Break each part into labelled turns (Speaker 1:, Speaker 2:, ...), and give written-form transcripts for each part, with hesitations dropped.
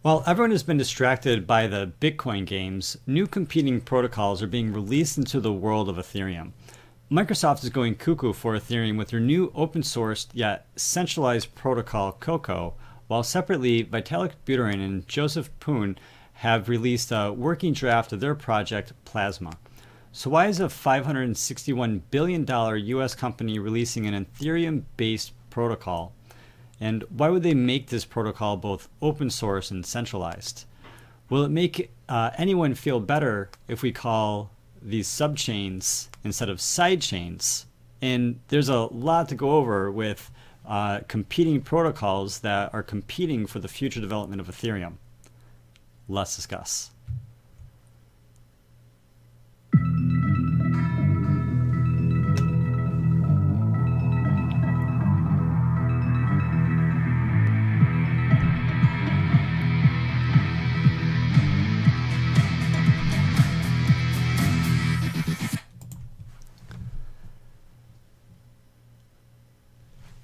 Speaker 1: While everyone has been distracted by the Bitcoin games, new competing protocols are being released into the world of Ethereum. Microsoft is going cuckoo for Ethereum with their new open-sourced yet centralized protocol COCO, while separately Vitalik Buterin and Joseph Poon have released a working draft of their project Plasma. So why is a $561 billion US company releasing an Ethereum-based protocol? And why would they make this protocol both open source and centralized? Will it make anyone feel better if we call these subchains instead of sidechains? And there's a lot to go over with competing protocols that are competing for the future development of Ethereum. Let's discuss.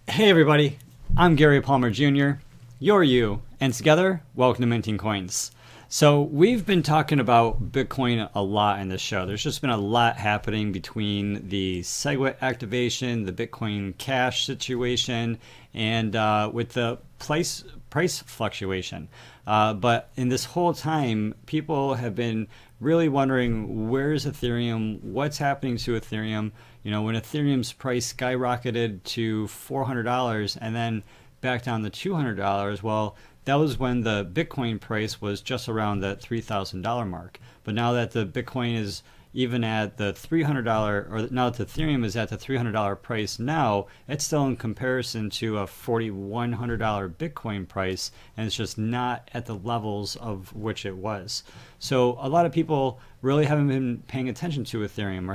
Speaker 1: Hey everybody, I'm Gary Palmer Jr., you're you, and together, welcome to Minting Coins. So we've been talking about Bitcoin a lot in this show. There's just been a lot happening between the SegWit activation, the Bitcoin Cash situation, and with the price fluctuation. But in this whole time, people have been really wondering, where's Ethereum? What's happening to Ethereum? You know, when Ethereum's price skyrocketed to $400 and then back down to $200, well, that was when the Bitcoin price was just around the $3,000 mark. But now that the Bitcoin is even at the $300, or now that Ethereum is at the $300 price now, it's still in comparison to a $4,100 Bitcoin price, and it's just not at the levels of which it was. So a lot of people really haven't been paying attention to Ethereum, or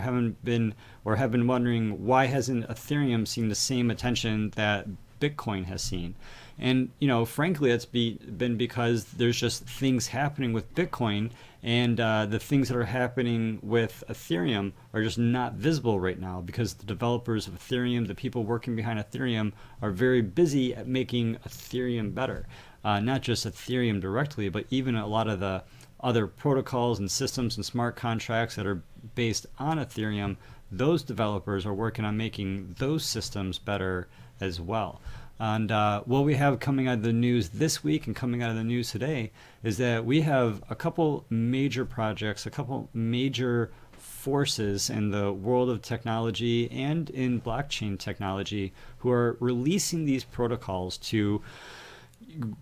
Speaker 1: have been wondering, why hasn't Ethereum seen the same attention that Bitcoin has seen? And, you know, frankly, it's been because there's just things happening with Bitcoin, and the things that are happening with Ethereum are just not visible right now, because the developers of Ethereum, the people working behind Ethereum, are very busy at making Ethereum better. Not just Ethereum directly, but even a lot of the other protocols and systems and smart contracts that are based on Ethereum. Those developers are working on making those systems better as well. And what we have coming out of the news this week and coming out of the news today is that we have a couple major projects, a couple major forces in the world of technology and in blockchain technology who are releasing these protocols to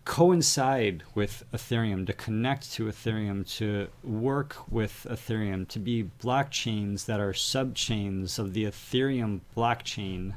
Speaker 1: coincide with Ethereum, to connect to Ethereum, to work with Ethereum, to be blockchains that are subchains of the Ethereum blockchain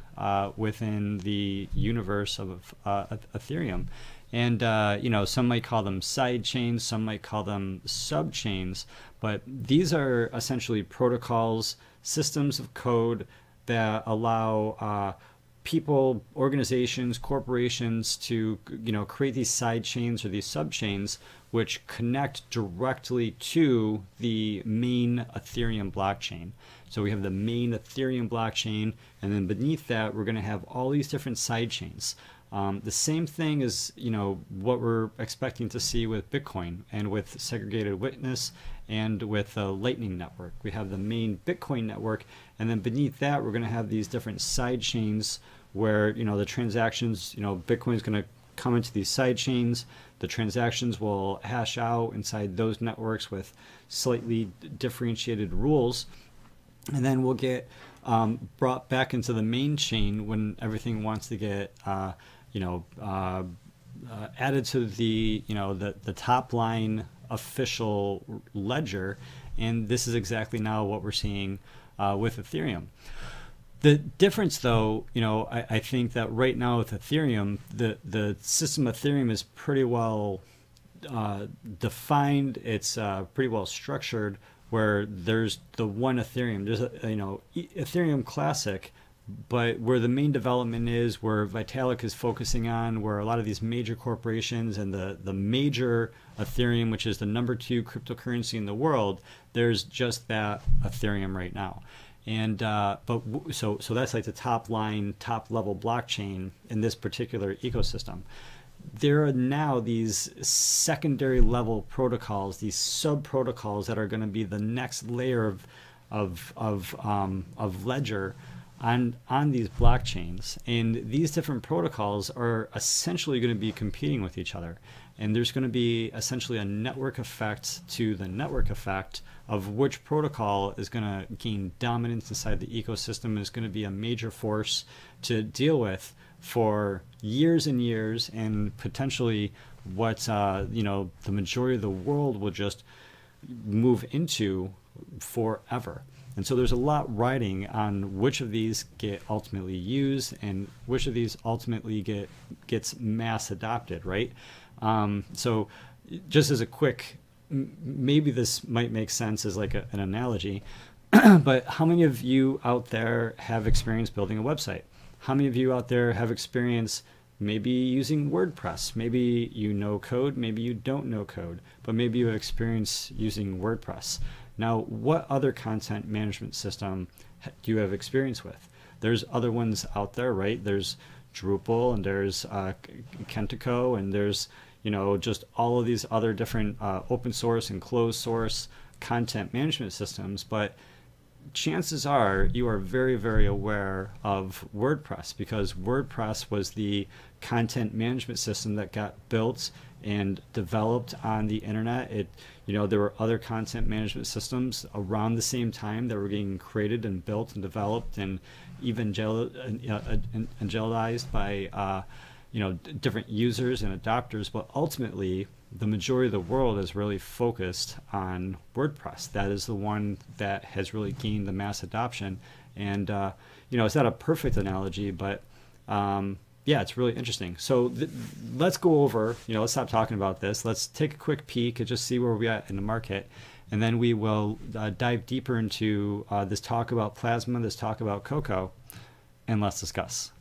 Speaker 1: within the universe of Ethereum. And you know, some might call them side chains, some might call them subchains, but these are essentially protocols, systems of code that allow people, organizations, corporations to, you know, create these side chains or these subchains which connect directly to the main Ethereum blockchain. So we have the main Ethereum blockchain, and then beneath that we're going to have all these different side chains. The same thing is, you know, what we're expecting to see with Bitcoin and with segregated witness and with the Lightning Network. We have the main Bitcoin network, and then beneath that we're going to have these different side chains where, you know, the transactions, you know, Bitcoin is going to come into these side chains. The transactions will hash out inside those networks with slightly differentiated rules, and then we'll get brought back into the main chain when everything wants to get added to the, you know, the top line official ledger. And this is exactly now what we're seeing with Ethereum. The difference, though, you know, I think that right now with Ethereum, the system of Ethereum is pretty well defined. It's pretty well structured, where there's the one Ethereum. There's a, you know, Ethereum Classic, but where the main development is, where Vitalik is focusing on, where a lot of these major corporations and the major Ethereum, which is the #2 cryptocurrency in the world, there's just that Ethereum right now. And so that's like the top line, top level blockchain in this particular ecosystem. there are now these secondary level protocols, these sub protocols that are going to be the next layer of ledger on these blockchains. And these different protocols are essentially going to be competing with each other. And there's going to be essentially a network effect to the network effect of which protocol is going to gain dominance inside the ecosystem, is going to be a major force to deal with for years and years, and potentially what the majority of the world will just move into forever. And so there's a lot riding on which of these get ultimately used and which of these ultimately gets mass adopted, right? So just as a quick, maybe this might make sense as like an analogy, but how many of you out there have experience building a website? How many of you out there have experience maybe using WordPress? Maybe you know code, maybe you don't know code, but maybe you have experience using WordPress. Now, what other content management system do you have experience with? There's other ones out there, right? There's Drupal, and there's KOCO, and there's just all of these other different open source and closed source content management systems. But chances are you are very, very aware of WordPress, because WordPress was the content management system that got built and developed on the internet. There were other content management systems around the same time that were getting created and built and developed and evangelized by different users and adopters. But ultimately, the majority of the world is really focused on WordPress. That is the one that has really gained the mass adoption. And it's not a perfect analogy, but yeah, it's really interesting. So let's go over, let's stop talking about this. Let's take a quick peek and just see where we're at in the market. And then we will dive deeper into this talk about Plasma, this talk about COCO, and let's discuss.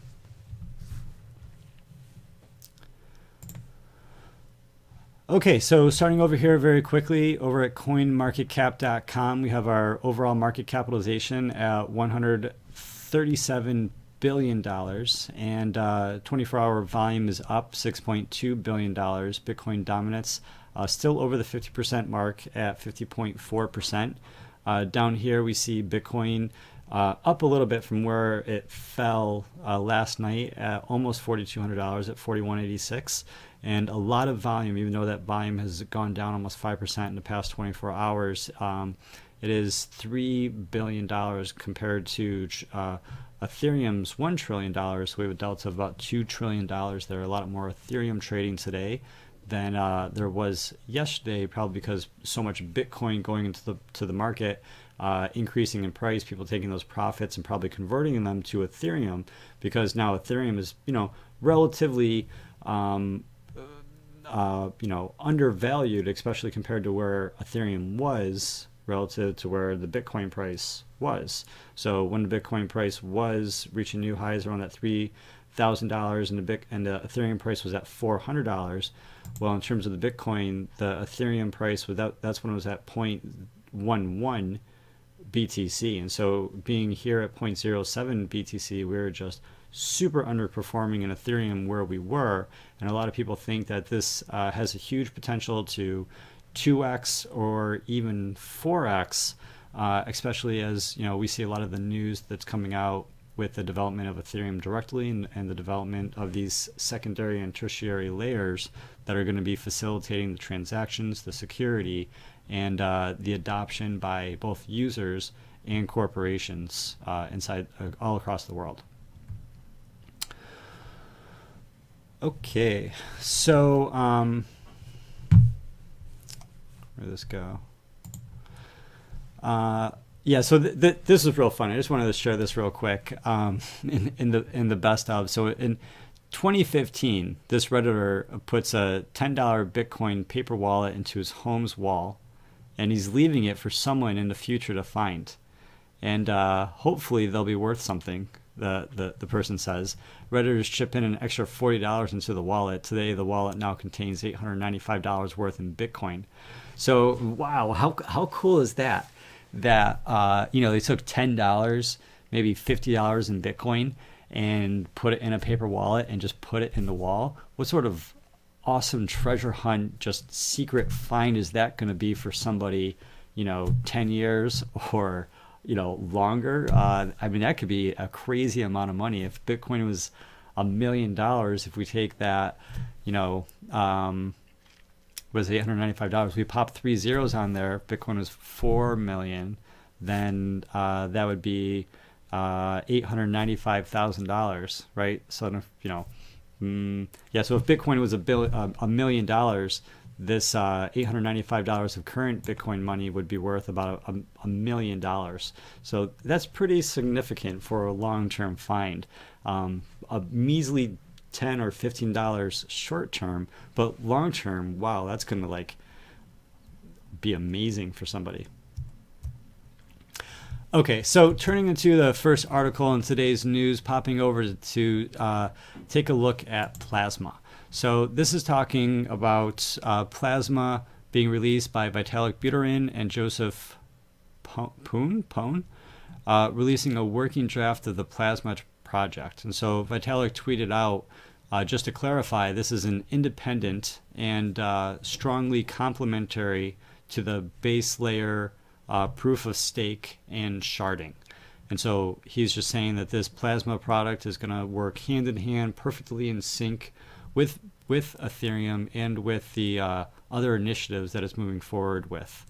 Speaker 1: Okay, so starting over here very quickly, over at coinmarketcap.com, we have our overall market capitalization at $137 billion, and 24-hour volume is up $6.2 billion. Bitcoin dominance still over the 50% mark at 50.4%. Down here we see Bitcoin up a little bit from where it fell last night at almost $4,200 at 41.86. And a lot of volume, even though that volume has gone down almost 5% in the past 24 hours. It is $3 billion compared to Ethereum's $1 trillion. So we have a delta of about $2 trillion. There are a lot more Ethereum trading today than there was yesterday, probably because so much Bitcoin going into the market, increasing in price, people taking those profits and probably converting them to Ethereum, because now Ethereum is relatively undervalued, especially compared to where Ethereum was relative to where the Bitcoin price was. So when the Bitcoin price was reaching new highs around that $3,000 and the Ethereum price was at $400, well, in terms of the Bitcoin, the Ethereum price that's when it was at 0.11 BTC. And so being here at 0.07 BTC, we were just super underperforming in Ethereum where we were. And a lot of people think that this has a huge potential to 2x or even 4x, especially as we see a lot of the news that's coming out with the development of Ethereum directly and the development of these secondary and tertiary layers that are going to be facilitating the transactions, the security, and the adoption by both users and corporations inside all across the world. Okay, so where'd this go? Yeah, so this is real fun. I just wanted to share this real quick in the best of. So in 2015, this Redditor puts a $10 Bitcoin paper wallet into his home's wall, and he's leaving it for someone in the future to find. And hopefully they'll be worth something, the person says. Redditors chip in an extra $40 into the wallet. Today, the wallet now contains $895 worth in Bitcoin. So, wow, how cool is that? That, they took $10, maybe $50 in Bitcoin and put it in a paper wallet and just put it in the wall. What sort of awesome treasure hunt, just secret find is that going to be for somebody, 10 years or, longer? I mean, that could be a crazy amount of money. If Bitcoin was $1 million, if we take that, was $895, we pop 3 zeros on there, Bitcoin was 4 million, then that would be $895,000, right? So, so if Bitcoin was $1 million, this $895 of current Bitcoin money would be worth about $1 million. So that's pretty significant for a long-term find. A measly $10 or $15 short-term, but long-term, wow, that's going to be amazing for somebody. Okay, so turning into the first article in today's news, popping over to take a look at Plasma. So this is talking about Plasma being released by Vitalik Buterin and Joseph Poon, releasing a working draft of the Plasma project. And so Vitalik tweeted out, just to clarify, this is an independent and strongly complementary to the base layer proof of stake and sharding. And so he's just saying that this Plasma product is going to work hand in hand, perfectly in sync with Ethereum and with the other initiatives that it's moving forward with.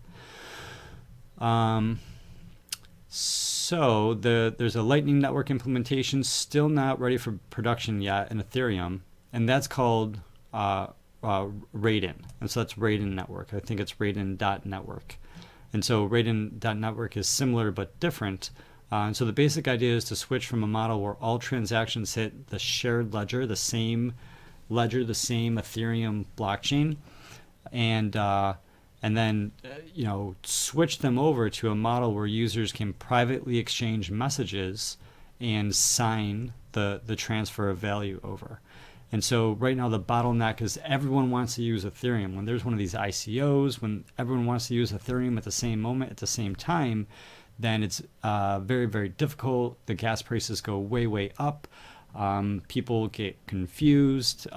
Speaker 1: So there's a Lightning Network implementation still not ready for production yet in Ethereum, and that's called Raiden. And so that's Raiden Network. I think it's Raiden.network. And so Raiden.network is similar but different. And so the basic idea is to switch from a model where all transactions hit the shared ledger, the same Ethereum blockchain, and then switch them over to a model where users can privately exchange messages and sign the transfer of value over. And so right now the bottleneck is everyone wants to use Ethereum. When there's one of these ICOs, when everyone wants to use Ethereum at the same moment, at the same time, then it's very, very difficult. The gas prices go way, way up. People get confused.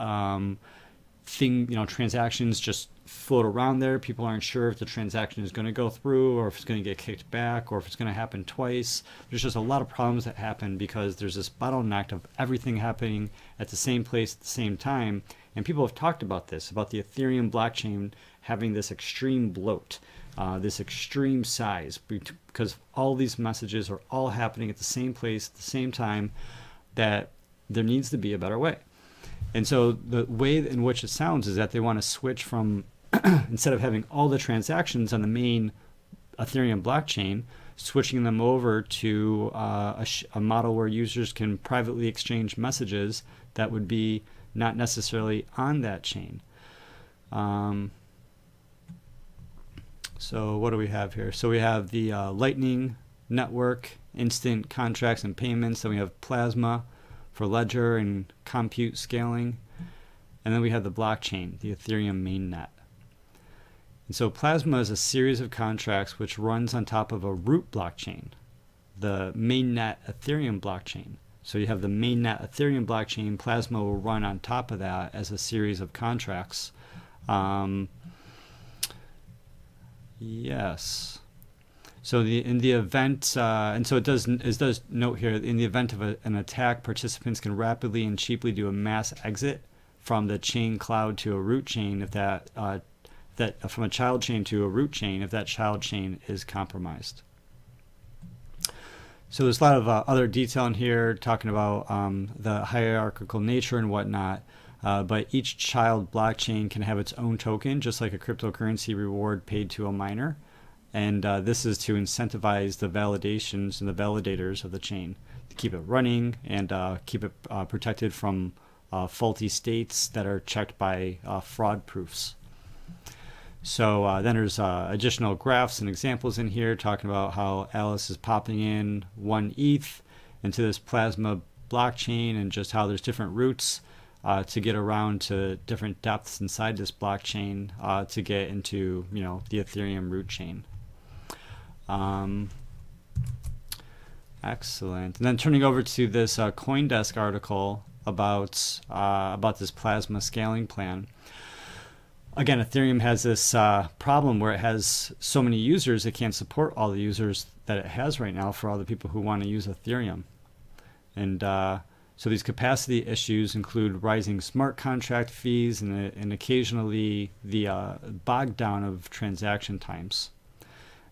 Speaker 1: Transactions just float around there. People aren't sure if the transaction is going to go through or if it's going to get kicked back or if it's going to happen twice. There's just a lot of problems that happen because there's this bottleneck of everything happening at the same place at the same time. And people have talked about this, about the Ethereum blockchain having this extreme bloat, this extreme size, because all these messages are all happening at the same place at the same time, that there needs to be a better way. And so the way in which it sounds is that they want to switch from, instead of having all the transactions on the main Ethereum blockchain, switching them over to a model where users can privately exchange messages that would be not necessarily on that chain. So what do we have here? So we have the Lightning Network, instant contracts and payments. Then we have Plasma for ledger and compute scaling. And then we have the blockchain, the Ethereum mainnet. And so Plasma is a series of contracts which runs on top of a root blockchain, the mainnet Ethereum blockchain. So you have the mainnet Ethereum blockchain. Plasma will run on top of that as a series of contracts. Yes. So in the event, and so it does note here, in the event of an attack, participants can rapidly and cheaply do a mass exit from the chain cloud to a root chain if from a child chain to a root chain if that child chain is compromised. So there's a lot of other detail in here talking about the hierarchical nature and whatnot. But each child blockchain can have its own token, just like a cryptocurrency reward paid to a miner. And this is to incentivize the validations and the validators of the chain to keep it running and keep it protected from faulty states that are checked by fraud proofs. So then there's additional graphs and examples in here talking about how Alice is popping in 1 ETH into this Plasma blockchain and just how there's different routes to get around to different depths inside this blockchain to get into the Ethereum root chain. Excellent. And then turning over to this CoinDesk article, about this Plasma scaling plan. Again, Ethereum has this problem where it has so many users, it can't support all the users that it has right now for all the people who want to use Ethereum. And so these capacity issues include rising smart contract fees and occasionally the bog down of transaction times.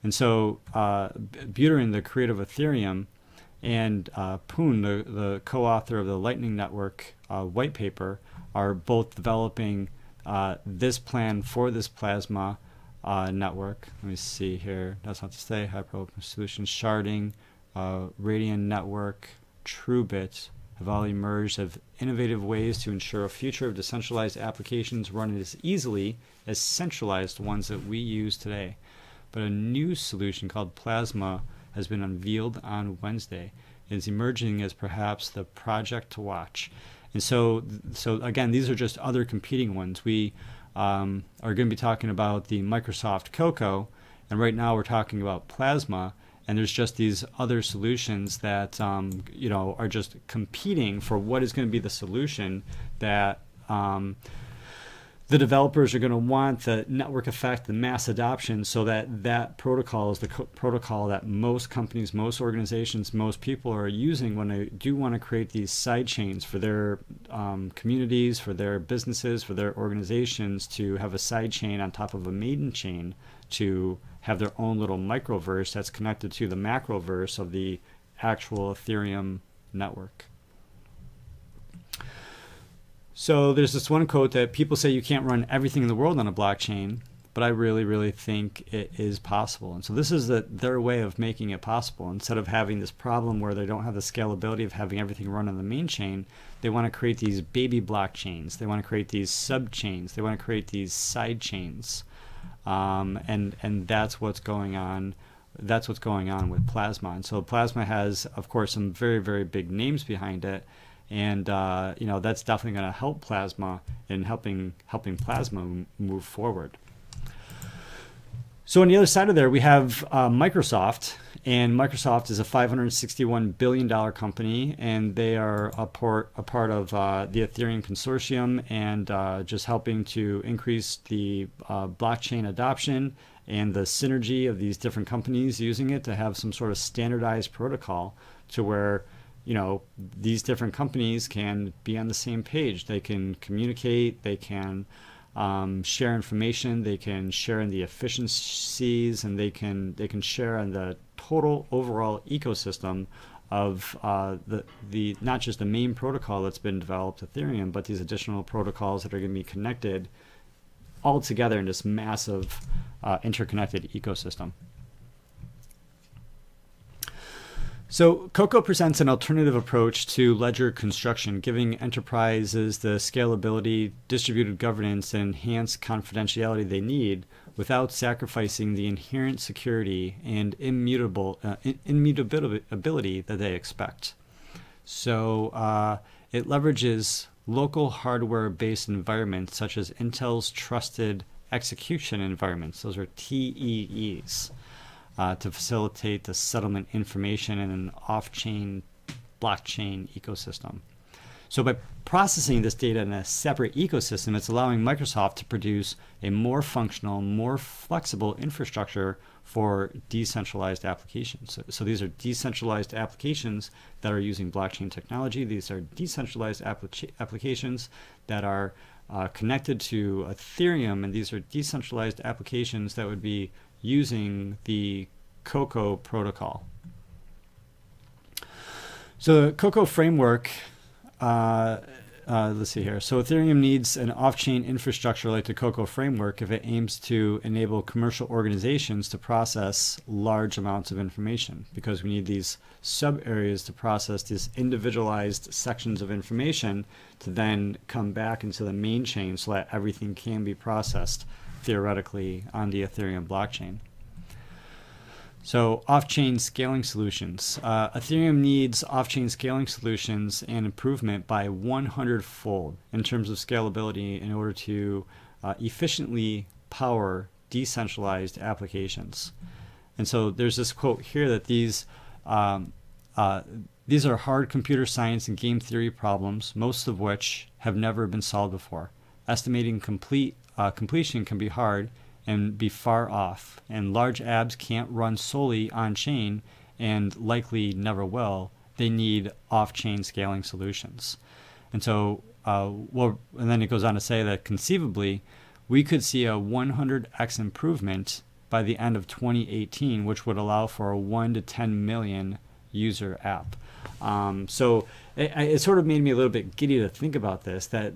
Speaker 1: And so Buterin, the creator of Ethereum, and Poon, the co-author of the Lightning Network white paper, are both developing this plan for this Plasma network. Let me see here. That's not to say hyper-open solutions, sharding, Radian Network, TrueBit have all emerged as innovative ways to ensure a future of decentralized applications run as easily as centralized ones that we use today. But a new solution called Plasma has been unveiled on Wednesday. It is emerging as perhaps the project to watch. And so again, these are just other competing ones. We are going to be talking about the Microsoft COCO, and right now we're talking about Plasma. And there's just these other solutions that are just competing for what is going to be the solution that the developers are going to want, the network effect, the mass adoption, so that protocol is the protocol that most companies, most organizations, most people are using when they do want to create these side chains for their communities, for their businesses, for their organizations, to have a side chain on top of a main chain to have their own little microverse that's connected to the macroverse of the actual Ethereum network. So there's this one quote that people say you can't run everything in the world on a blockchain, but I really, really think it is possible. And so this is their way of making it possible. Instead of having this problem where they don't have the scalability of having everything run on the main chain, they want to create these baby blockchains. They want to create these subchains. They want to create these side chains. And that's what's going on. That's what's going on with Plasma. And so Plasma has, of course, some very, very big names behind it, and that's definitely going to help Plasma in helping Plasma move forward. So on the other side of there, we have Microsoft, and Microsoft is a $561 billion company, and they are a part of the Ethereum consortium, and just helping to increase the blockchain adoption and the synergy of these different companies using it to have some sort of standardized protocol to where these different companies can be on the same page. They can communicate, they can share information, they can share in the efficiencies, and they can share in the total overall ecosystem of the not just the main protocol that's been developed, Ethereum, but these additional protocols that are going to be connected all together in this massive interconnected ecosystem. So COCO presents an alternative approach to ledger construction, giving enterprises the scalability, distributed governance, and enhanced confidentiality they need without sacrificing the inherent security and immutability that they expect. So it leverages local hardware-based environments such as Intel's trusted execution environments. Those are TEEs. To facilitate the settlement information in an off-chain blockchain ecosystem. So by processing this data in a separate ecosystem, it's allowing Microsoft to produce a more functional, more flexible infrastructure for decentralized applications. So these are decentralized applications that are using blockchain technology. These are decentralized applications that are connected to Ethereum, and these are decentralized applications that would be using the COCO protocol. So the COCO framework, let's see here. So Ethereum needs an off-chain infrastructure like the COCO framework if it aims to enable commercial organizations to process large amounts of information, because we need these sub-areas to process these individualized sections of information to then come back into the main chain so that everything can be processed theoretically on the Ethereum blockchain. So off-chain scaling solutions. Ethereum needs off-chain scaling solutions and improvement by 100-fold in terms of scalability in order to efficiently power decentralized applications. And so there's this quote here that these these are hard computer science and game theory problems, most of which have never been solved before. Estimating completion can be hard and be far off, and large apps can't run solely on-chain and likely never will. They need off-chain scaling solutions. And so, and then it goes on to say that conceivably, we could see a 100x improvement by the end of 2018, which would allow for a 1 to 10 million user app. So it sort of made me a little bit giddy to think about this, that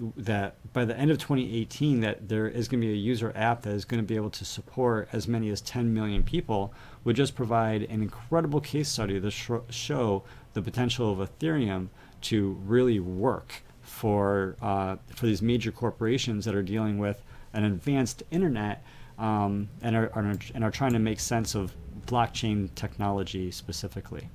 Speaker 1: by the end of 2018, that there is going to be a user app that is going to be able to support as many as 10 million people, would just provide an incredible case study to show the potential of Ethereum to really work for these major corporations that are dealing with an advanced internet and are trying to make sense of blockchain technology specifically.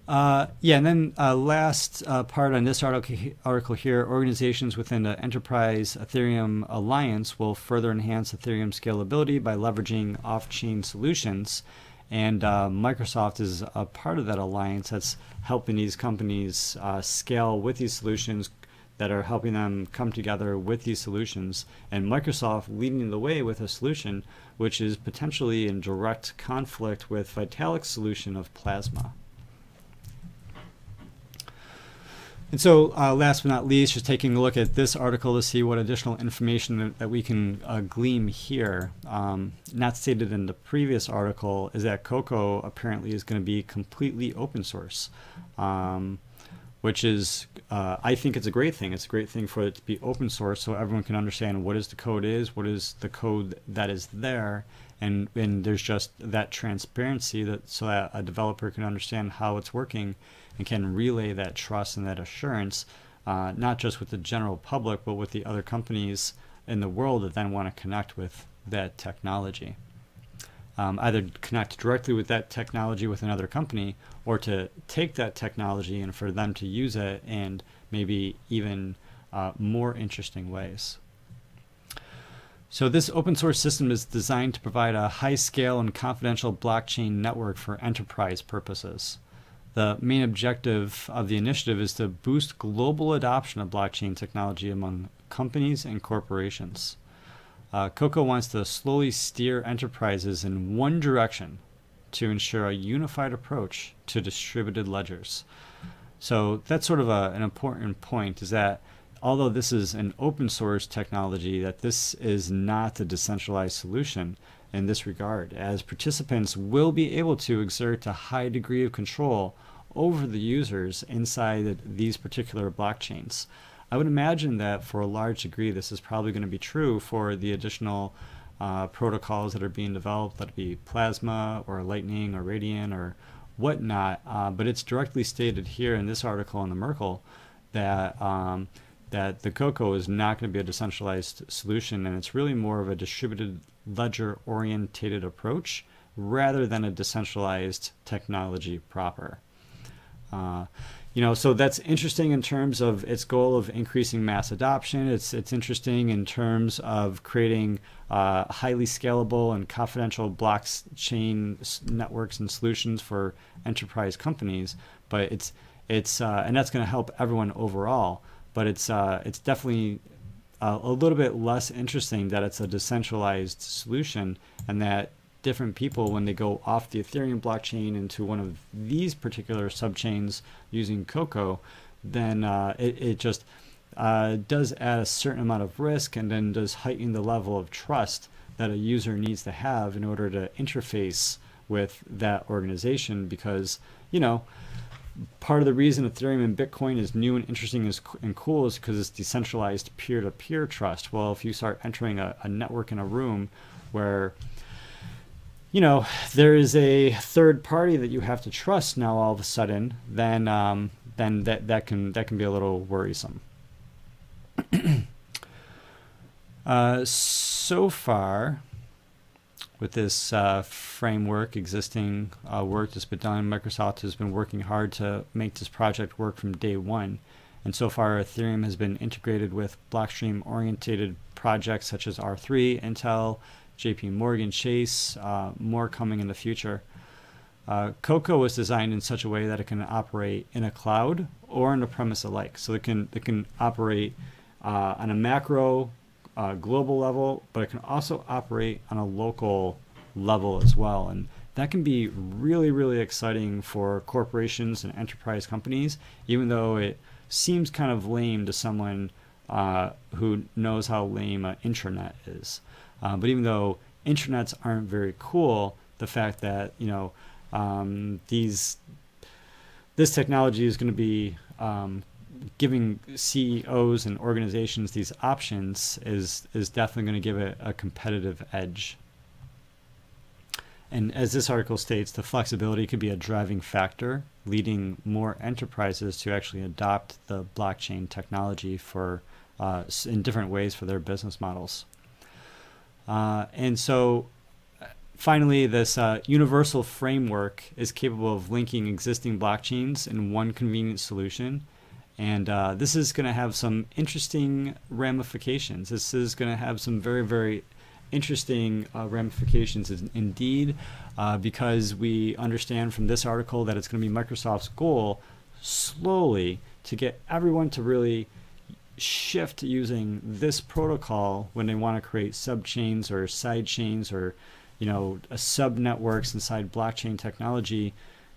Speaker 1: And then last part on this article here, organizations within the Enterprise Ethereum Alliance will further enhance Ethereum scalability by leveraging off-chain solutions. And Microsoft is a part of that alliance that's helping these companies scale with these solutions, that are helping them come together with these solutions, and Microsoft leading the way with a solution which is potentially in direct conflict with Vitalik's solution of Plasma. And so last but not least, just taking a look at this article to see what additional information that we can glean here. Not stated in the previous article is that COCO apparently is going to be completely open source. Which is, I think it's a great thing. It's a great thing for it to be open source so everyone can understand what is the code is, what is the code that is there, and there's just that transparency so that a developer can understand how it's working and can relay that trust and that assurance, not just with the general public, but with the other companies in the world that then want to connect with that technology. Either connect directly with that technology with another company, or to take that technology and for them to use it in maybe even more interesting ways. So this open source system is designed to provide a high scale and confidential blockchain network for enterprise purposes. The main objective of the initiative is to boost global adoption of blockchain technology among companies and corporations. COCO wants to slowly steer enterprises in one direction to ensure a unified approach to distributed ledgers. So that's sort of an important point, is that although this is an open source technology, that this is not a decentralized solution in this regard, as participants will be able to exert a high degree of control over the users inside these particular blockchains. I would imagine that for a large degree this is probably going to be true for the additional protocols that are being developed, that be Plasma or Lightning or Radiant or whatnot, but it's directly stated here in this article in the Merkle that that the COCO is not going to be a decentralized solution, and it's really more of a distributed ledger orientated approach rather than a decentralized technology proper. So that's interesting in terms of its goal of increasing mass adoption. It's interesting in terms of creating highly scalable and confidential blockchain networks and solutions for enterprise companies. But it's and that's going to help everyone overall. But it's definitely a little bit less interesting that it's a decentralized solution, and that different people, when they go off the Ethereum blockchain into one of these particular subchains using COCO, then it just does add a certain amount of risk, and then does heighten the level of trust that a user needs to have in order to interface with that organization. Because, part of the reason Ethereum and Bitcoin is new and interesting and cool is because it's decentralized peer-to-peer trust. Well, if you start entering a network in a room where there is a third party that you have to trust now all of a sudden, then that can be a little worrisome. So far, with this framework, existing work that's been done, Microsoft has been working hard to make this project work from day one. And so far, Ethereum has been integrated with blockstream-oriented projects such as R3, Intel, JP Morgan Chase, more coming in the future. COCO was designed in such a way that it can operate in a cloud or on a premise alike. So it can operate on a macro global level, but it can also operate on a local level as well. And that can be really, really exciting for corporations and enterprise companies, even though it seems kind of lame to someone who knows how lame an intranet is. But even though intranets aren't very cool, the fact that, you know, this technology is going to be giving CEOs and organizations these options is definitely going to give it a competitive edge. And as this article states, the flexibility could be a driving factor, leading more enterprises to actually adopt the blockchain technology for in different ways for their business models. And so finally, this universal framework is capable of linking existing blockchains in one convenient solution. And this is going to have some interesting ramifications. This is going to have some very, very interesting ramifications indeed, because we understand from this article that it's going to be Microsoft's goal slowly to get everyone to really shift using this protocol when they want to create subchains or sidechains or, you know, sub networks inside blockchain technology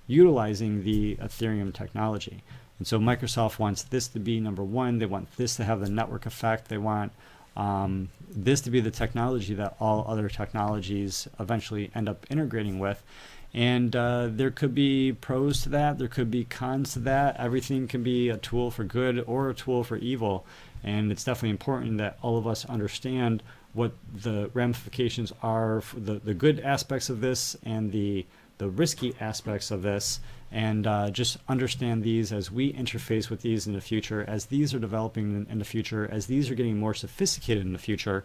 Speaker 1: utilizing the Ethereum technology. And so Microsoft wants this to be number one. They want this to have the network effect. They want this to be the technology that all other technologies eventually end up integrating with. And there could be pros to that. There could be cons to that. Everything can be a tool for good or a tool for evil. And it's definitely important that all of us understand what the ramifications are for the good aspects of this and the risky aspects of this, and just understand these as we interface with these in the future, as these are developing in the future, as these are getting more sophisticated in the future,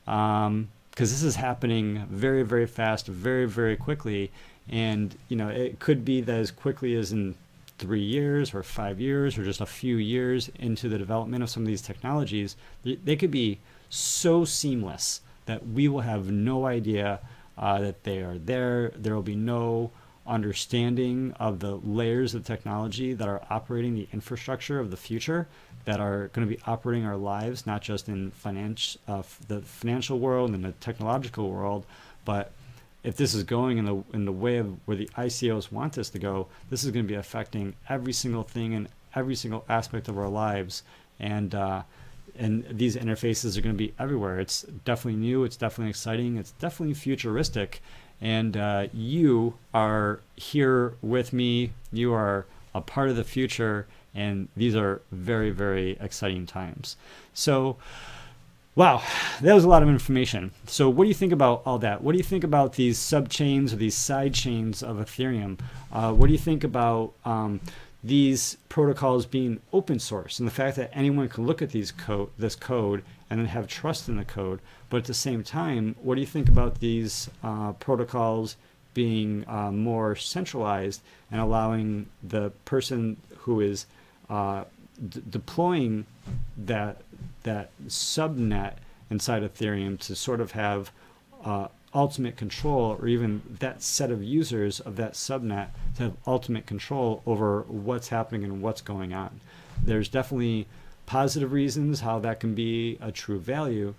Speaker 1: because this is happening very, very fast, very, very quickly. And you know, it could be that as quickly as in 3 years or 5 years or just a few years into the development of some of these technologies, they could be so seamless that we will have no idea that they are there. There will be no understanding of the layers of technology that are operating the infrastructure of the future, that are going to be operating our lives, not just in the financial world and the technological world, but if this is going in the way of where the ICOs want this to go, this is going to be affecting every single thing and every single aspect of our lives. And these interfaces are going to be everywhere. It's definitely new. It's definitely exciting. It's definitely futuristic. And you are here with me. You are a part of the future. And these are very, very exciting times. So, wow, that was a lot of information. So what do you think about all that? What do you think about these subchains or these side chains of Ethereum? What do you think about these protocols being open source and the fact that anyone can look at this code and then have trust in the code? But at the same time, what do you think about these protocols being more centralized and allowing the person who is deploying that subnet inside Ethereum to sort of have ultimate control, or even that set of users of that subnet to have ultimate control over what's happening and what's going on? There's definitely positive reasons how that can be a true value.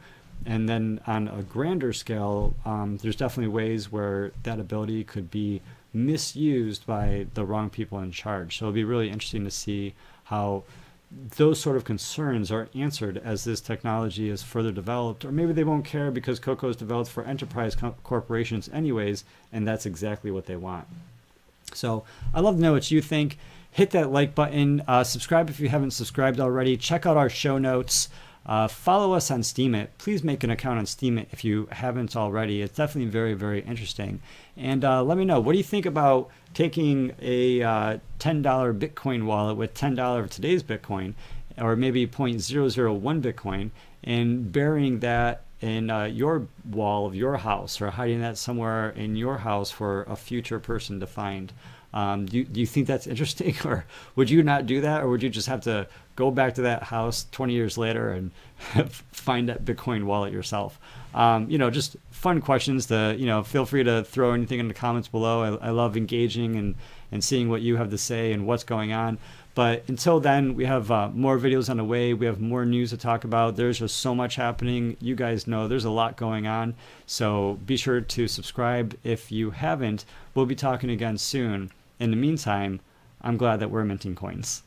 Speaker 1: And then on a grander scale, there's definitely ways where that ability could be misused by the wrong people in charge. So it'll be really interesting to see how those sort of concerns are answered as this technology is further developed. Or maybe they won't care because COCO is developed for enterprise corporations anyways, and that's exactly what they want. So I'd love to know what you think. Hit that like button. Subscribe if you haven't subscribed already. Check out our show notes. Follow us on Steemit. Please make an account on Steemit if you haven't already. It's definitely very, very interesting. And let me know, what do you think about taking a $10 Bitcoin wallet with $10 of today's Bitcoin, or maybe 0.001 Bitcoin, and burying that in your wall of your house, or hiding that somewhere in your house for a future person to find? Do you think that's interesting, or would you not do that, or would you just have to go back to that house 20 years later and find that Bitcoin wallet yourself? Just fun questions to, feel free to throw anything in the comments below. I love engaging and seeing what you have to say and what's going on. But until then, we have more videos on the way. We have more news to talk about. There's just so much happening. You guys know there's a lot going on. So be sure to subscribe if you haven't. We'll be talking again soon. In the meantime, I'm glad that we're minting coins.